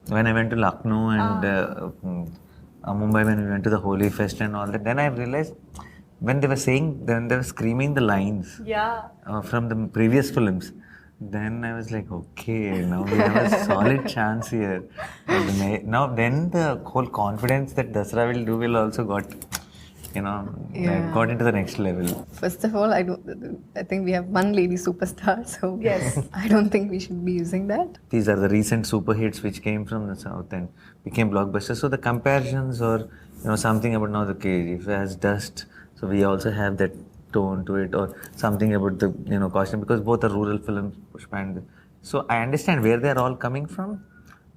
when I went to Lucknow and Mumbai, when we went to the Holi Fest and all that, then I realized when they were saying, then they were screaming the lines from the previous films. Then I was like, okay, now we have a solid chance here. Now, then the whole confidence that Dasara will do will also got into the next level. First of all, I think we have one lady superstar, so Yes. I don't think we should be using that. These are the recent super hits which came from the south and became blockbusters. So the comparisons or something about now the KGF has dust. So we also have that tone to it, or something about the costume, because both are rural films, Pushpa and so I understand where they are all coming from,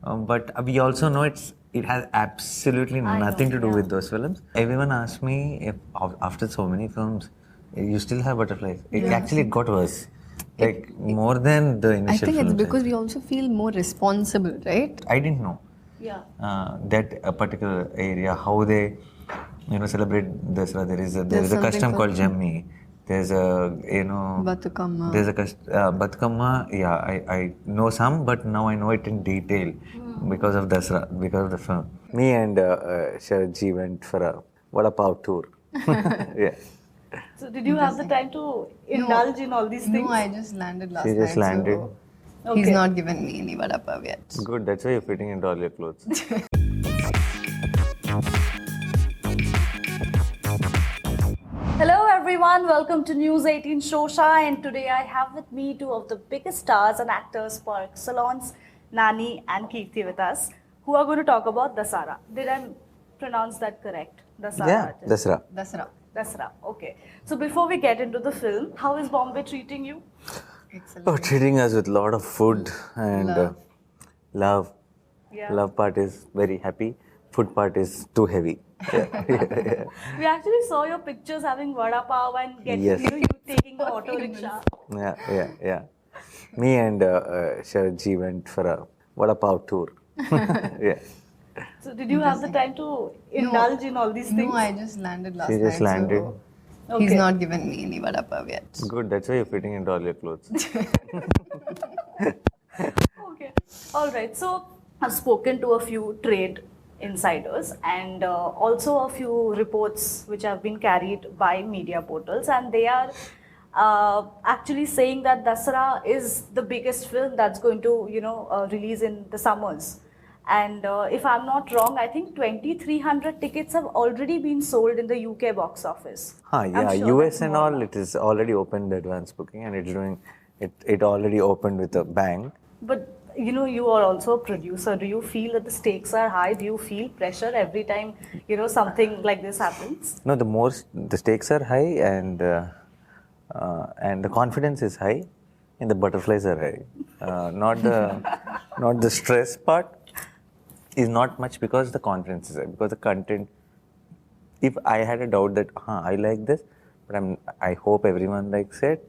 but we also know it has absolutely nothing to do with those films. Everyone asked me if after so many films, you still have butterflies. It got worse. Like more than the initial I think it's films. because we also feel more responsible, right? I didn't know that a particular area, how they celebrate Dasara. There is a custom called Jammi. There's a Batukama. There's a Batukama. Yeah, I know some, but now I know it in detail because of Dasara, because of the film. Me and Sharadji went for a Vada Pav tour. Yeah. So did you have the time to indulge in all these things? No, I just landed last She night. just landed. So he's not given me any vada pav yet. Good, that's why you're fitting into all your clothes. Hello everyone, welcome to News 18 Showsha, and today I have with me two of the biggest stars and actors for salons, Nani and Keerthy, with us, who are going to talk about Dasara. Did I pronounce that correct? Dasara. Yeah, Dasara. Dasara, okay. So before we get into the film, how is Bombay treating you? Excellent. Oh, treating us with a lot of food and love. Yeah. Love part is very happy. Food part is too heavy. Yeah. We actually saw your pictures having vada pav and getting, Yes. you taking the auto rickshaw. Yeah. Me and Sharadji went for a Vada Pav tour. Yeah. So did you have the time to indulge in all these things? No, I just landed last She night. just landed. So he's not given me any vada pav yet. Good, that's why you're fitting into all your clothes. Okay. All right. So I've spoken to a few trade insiders and also a few reports which have been carried by media portals, and they are actually saying that Dasara is the biggest film that's going to release in the summers. And if I'm not wrong, I think 2,300 tickets have already been sold in the UK box office. Yeah, US and all, it is already opened advance booking, and it's doing it already opened with a bang. But you are also a producer. Do you feel that the stakes are high? Do you feel pressure every time something like this happens? No, the stakes are high, and the confidence is high, and the butterflies are high. Not the stress part is not much, because the confidence is high, because the content. If I had a doubt that I like this, but I hope everyone likes it.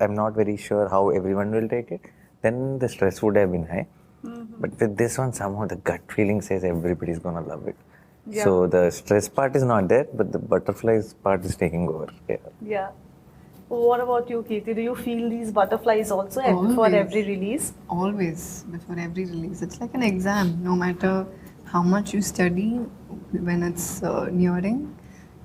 I'm not very sure how everyone will take it. Then the stress would have been high. Mm-hmm. But with this one, somehow the gut feeling says everybody's gonna love it. Yeah. So the stress part is not there, but the butterflies part is taking over. Yeah. What about you, Keerthy? Do you feel these butterflies also before every release? Always, before every release. It's like an exam. No matter how much you study, when it's nearing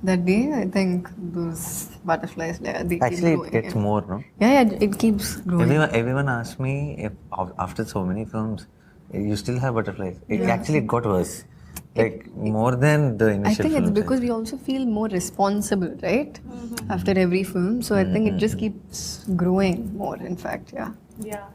that day, I think those butterflies, they actually, keep growing. It gets more, no? Yeah, it keeps growing. Everyone asked me if after so many films, you still have butterflies. It got worse. Like more than the initial films. I think it's because we also feel more responsible, right? Mm-hmm. After every film. So I think it just keeps growing more, in fact, yeah. Yeah.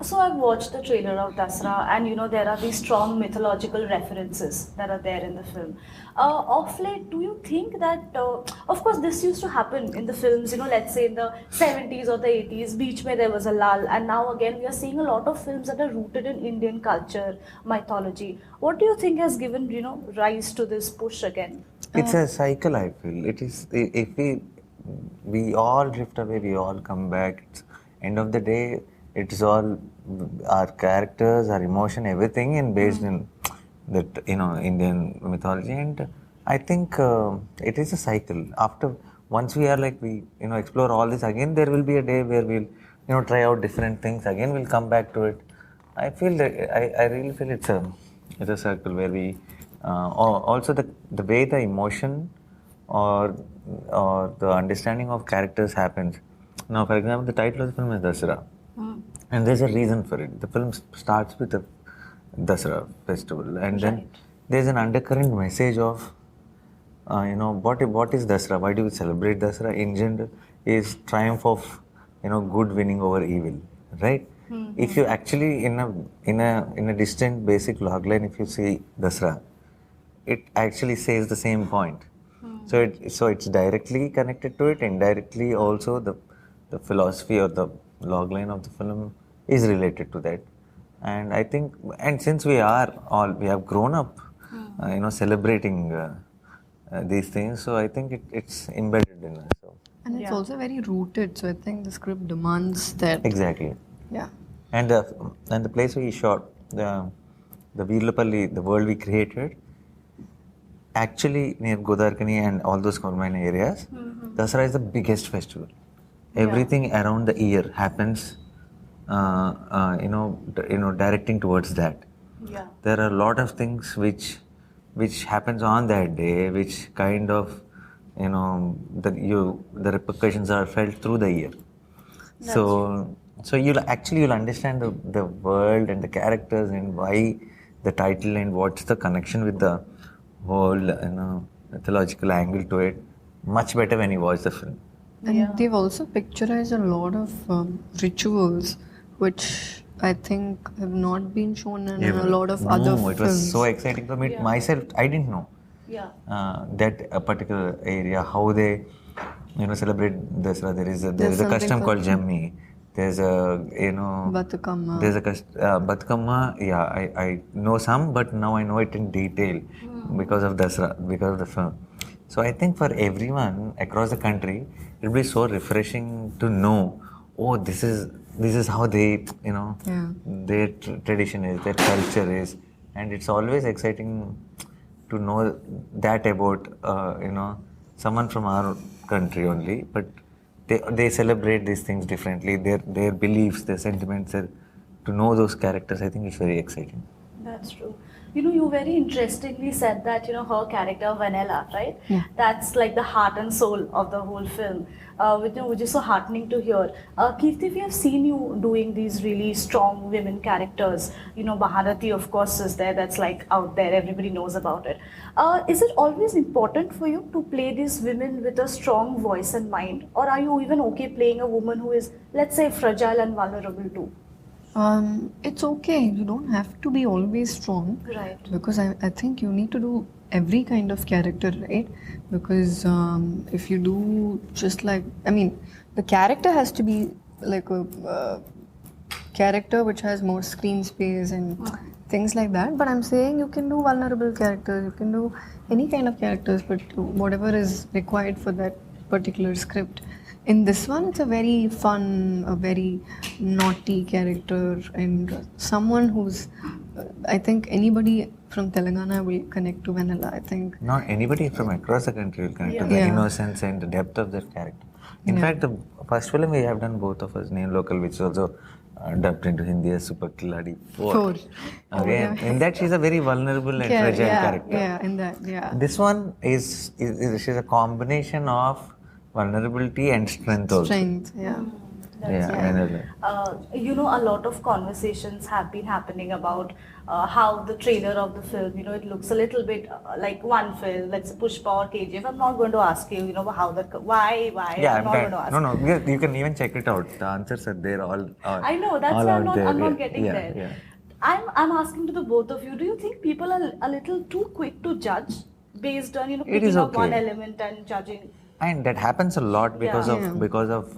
So I've watched the trailer of Dasara, and there are these strong mythological references that are there in the film. Of late, do you think that, of course this used to happen in the films, let's say in the 70s or the 80s, beech mein there was a lull, and now again we are seeing a lot of films that are rooted in Indian culture, mythology. What do you think has given, rise to this push again? It's a cycle, I feel. It is, if we all drift away, we all come back. It's end of the day, it's all our characters, our emotion, everything, and based in that Indian mythology. And I think it is a cycle. Once we are we explore all this again, there will be a day where we'll try out different things again. We'll come back to it. I feel that I really feel it's a circle where we also the way the emotion or the understanding of characters happens. Now, for example, the title of the film is Dasara, and there's a reason for it. The film starts with the Dasara festival, and then there's an undercurrent message of what is Dasara? Why do we celebrate Dasara? In general, is triumph of good winning over evil, right? If you actually in a distant basic logline, if you see Dasara, it actually says the same point. So it's directly connected to it. Indirectly, also the philosophy or the logline of the film is related to that. And I think, and since we have grown up, celebrating these things, so I think it's embedded in us. So. And it's also very rooted, so I think the script demands that. Exactly. Yeah. And the place we shot, the Virlapalli, the world we created, actually near Godarkani and all those Kormana areas, Dasara is the biggest festival. Everything around the year happens, directing towards that. Yeah. There are a lot of things which happens on that day, which kind of, the repercussions are felt through the year. That's true. So you'll understand the world and the characters and why the title and what's the connection with the whole mythological angle to it much better when you watch the film. And they've also picturized a lot of rituals which I think have not been shown in a lot of other films. It was so exciting for me. Myself, I didn't know that a particular area, how they celebrate Dasara. There is a custom called Jammi. There's a Batukama. There's a Batukama. Yeah, I know some, but now I know it in detail because of Dasara, because of the film. So I think for everyone across the country, it will be so refreshing to know. Oh, this is how they their tradition is, their culture is, and it's always exciting to know that about someone from our country only, but they celebrate these things differently. Their beliefs, their sentiments, to know those characters, I think it's very exciting. That's true. You very interestingly said that, her character Vanilla, right? Yeah. That's like the heart and soul of the whole film, which is so heartening to hear. Keerthy, we have seen you doing these really strong women characters. Bharati, of course, is there. That's like out there. Everybody knows about it. Is it always important for you to play these women with a strong voice and mind? Or are you even okay playing a woman who is, let's say, fragile and vulnerable too? It's okay. You don't have to be always strong. Right. Because I think you need to do every kind of character, right? Because if you do just like, the character has to be like a character which has more screen space and things like that. But I'm saying you can do vulnerable characters, you can do any kind of characters, but whatever is required for that particular script. In this one, it's a very fun, a very naughty character, and someone who's, I think anybody from Telangana will connect to Vanilla, I think. Not anybody from across the country will connect to the innocence and the depth of that character. In fact, the first film we have done, both of us, Name Local, which is also dubbed into Hindi as Super Khiladi 4. Okay. In that, she's a very vulnerable and fragile character. Yeah, in that, This one she's a combination of vulnerability and strength also. A lot of conversations have been happening about how the trailer of the film, it looks a little bit like one film, let's say Pushpa or KGF. I'm not going to ask you, why? Yeah, I'm not going to ask. No, you can even check it out. The answers are there all. I know, that's why I'm not getting there. Yeah. I'm asking to the both of you, do you think people are a little too quick to judge based on, picking up one element and judging? And that happens a lot because of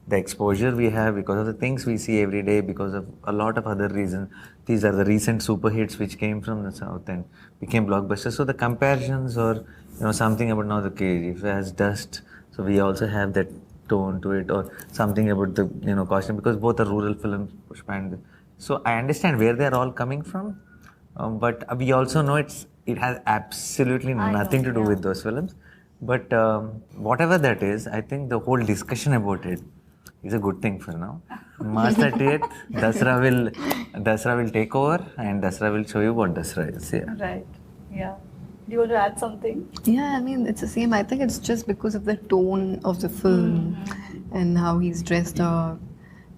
the exposure we have, because of the things we see every day, because of a lot of other reasons. These are the recent super hits which came from the south and became blockbusters. So the comparisons or something about now the KGF has dust. So we also have that tone to it, or something about the costume, because both are rural films, Pushpa and so I understand where they are all coming from, but we also know it has absolutely nothing to do with those films. But whatever that is, I think the whole discussion about it is a good thing for now. March 30th, Dasara will take over, and Dasara will show you what Dasara is. Yeah. Right. Yeah. Do you want to add something? Yeah, I mean, it's the same. I think it's just because of the tone of the film and how he's dressed up.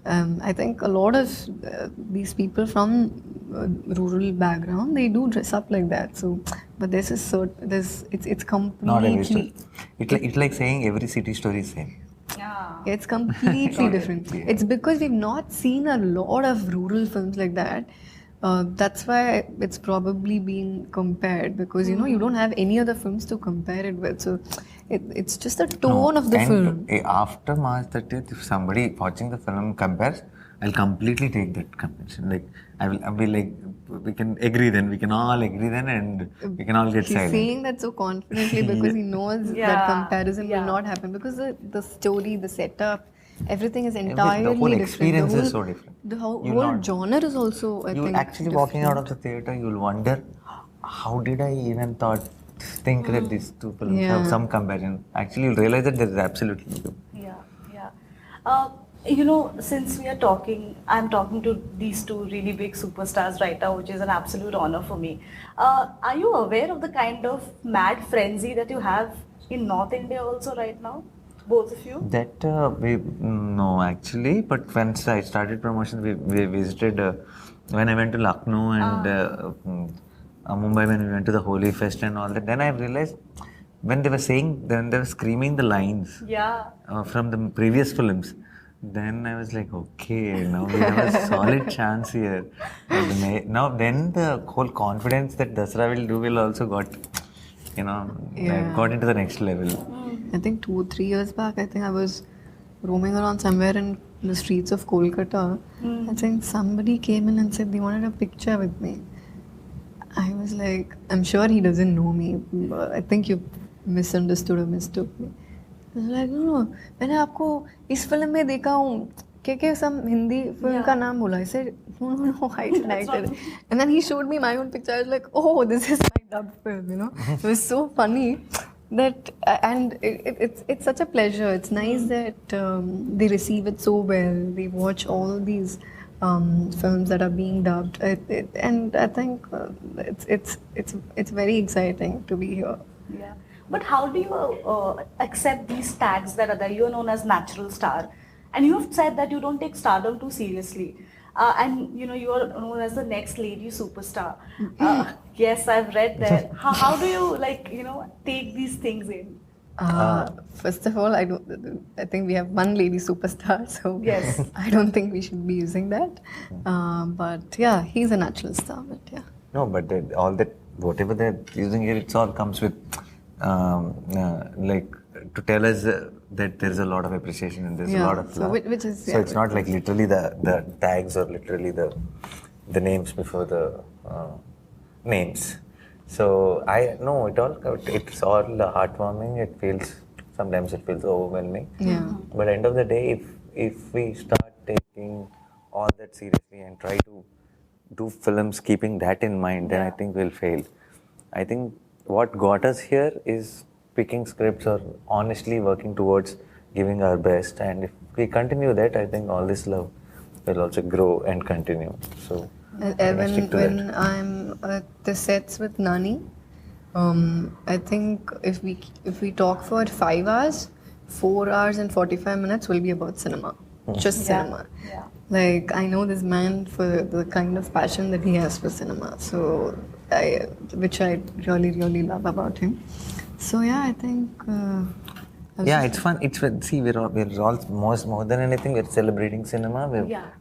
I think a lot of these people from rural background, they do dress up like that. So, but this is it's completely. Not every story. It's like saying every city story is same. Yeah. It's completely different. It's because we've not seen a lot of rural films like that. That's why it's probably being compared, because you don't have any other films to compare it with. So it's just the tone of the film. After March 30th, if somebody watching the film compares, I'll completely take that comparison. Like I'll be like, we can agree then, we can all agree then, and we can all get He's silent. saying that so confidently because he knows that comparison will not happen, because the story, the setup, everything is entirely the whole different. experience is so different. The whole genre is also, I think, actually walking out of the theatre, you'll wonder, how did I even think that these two films have some comparison? Actually, you'll realize that there is absolutely no. Yeah. Since we are talking, I'm talking to these two really big superstars right now, which is an absolute honor for me. Are you aware of the kind of mad frenzy that you have in North India also right now? Both of you? That no, actually, but when I started promotion, we visited when I went to Lucknow and Mumbai, when we went to the Holi Fest and all that. Then I realized when they were screaming the lines from the previous films. Then I was like, okay, now we have a solid chance here. Now then the whole confidence that Dasara will do will also got into the next level. I think 2 or 3 years back, I think I was roaming around somewhere in the streets of Kolkata. I think somebody came in and said they wanted a picture with me. I was like, I'm sure he doesn't know me, but I think you misunderstood or mistook me. I was like, no, मैंने आपको इस film में देखा हूँ, क्या some Hindi film का नाम बोला. I said, no, I didn't act it. And then he showed me my own picture. I was like, oh, this is my dubbed film, It was so funny. That and it's such a pleasure. It's nice that they receive it so well. They watch all these films that are being dubbed, and I think it's very exciting to be here. Yeah, but how do you accept these tags that are there? You are known as natural star, and you have said that you don't take stardom too seriously. And you are known as the next lady superstar. Yes, I've read that. How do you take these things in? First of all, I think we have one lady superstar, so yes. I don't think we should be using that. But yeah, he's a natural star. But yeah. No, but all that, whatever they're using here, it all comes with to tell us that there is a lot of appreciation and there's a lot of love. So it's not like literally the tags or literally the names before the names. So it's all heartwarming. Sometimes it feels overwhelming. Yeah. But end of the day, if we start taking all that seriously and try to do films keeping that in mind, then I think we'll fail. I think what got us here is picking scripts or honestly working towards giving our best, and if we continue that, I think all this love will also grow and continue. So when I'm at the sets with Nani, I think if we talk for 5 hours, 4 hours and 45 minutes will be about cinema, just cinema. Yeah. Like, I know this man for the kind of passion that he has for cinema, so which I really, really love about him. So yeah, I think. It's fun. We're all more than anything, we're celebrating cinema.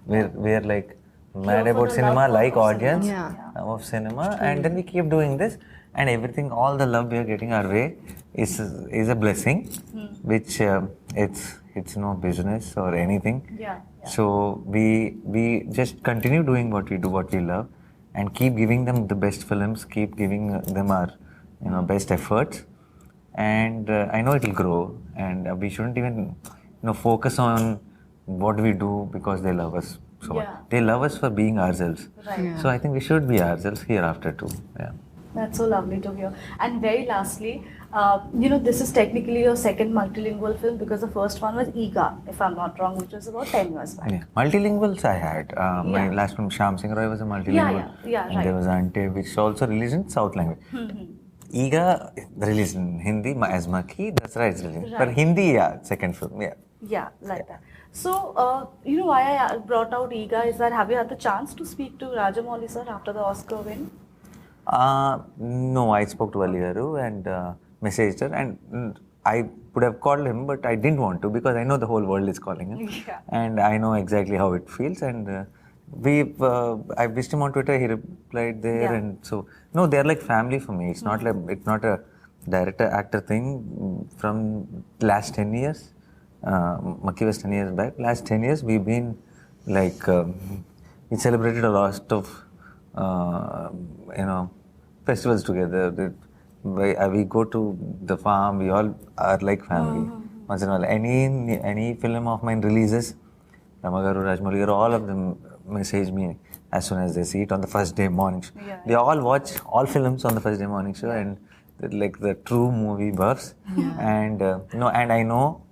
We're like mad about cinema, like audience of cinema, and then we keep doing this, and everything, all the love we are getting our way is a blessing, which it's no business or anything. Yeah. So we just continue doing what we do, what we love, and keep giving them the best films, keep giving them our best efforts. And I know it'll grow, and we shouldn't even focus on what we do because they love us so much. They love us for being ourselves. Right. So I think we should be ourselves hereafter too. Yeah. That's so lovely to hear. And very lastly, this is technically your second multilingual film because the first one was Ega, if I'm not wrong, which was about 10 years back. Yeah. Multilinguals I had. My last film, Shyam Singh Roy, was a multilingual. Yeah, and right. there was Ante, which also released in South language. Ega released in Hindi as Maki, Dasara is released. Right. But Hindi, yeah, second film, yeah. Yeah, like that. So, why I brought out Ega is that have you had the chance to speak to Rajamouli sir after the Oscar win? No, I spoke to Ali Garu and messaged her, and I would have called him, but I didn't want to because I know the whole world is calling him, Yeah. and I know exactly how it feels. And I wished him on Twitter. He replied there, Yeah. and so no, they're like family for me. It's not like it's not a director actor thing from last 10 years. Maki was 10 years back. Last 10 years, we've been like we celebrated a lot of festivals together. We go to the farm. We all are like family. Once in a while, any film of mine releases, Ramagaru, Rajamouli Garu, all of them message me as soon as they see it on the first day morning show. Yeah. They all watch all films on the first day morning show, and they're like the true movie buffs. And and I know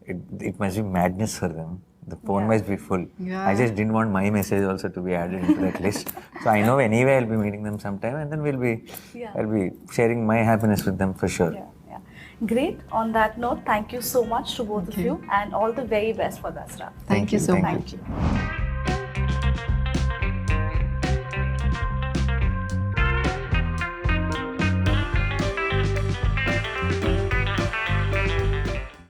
it must be madness for them. The phone must be full. Yeah. I just didn't want my message also to be added into that list. So I know anyway I'll be meeting them sometime, and then I'll be sharing my happiness with them for sure. Yeah. Great. On that note, thank you so much to both of you and all the very best for Dasara. Thank you so Thank much. Thank you.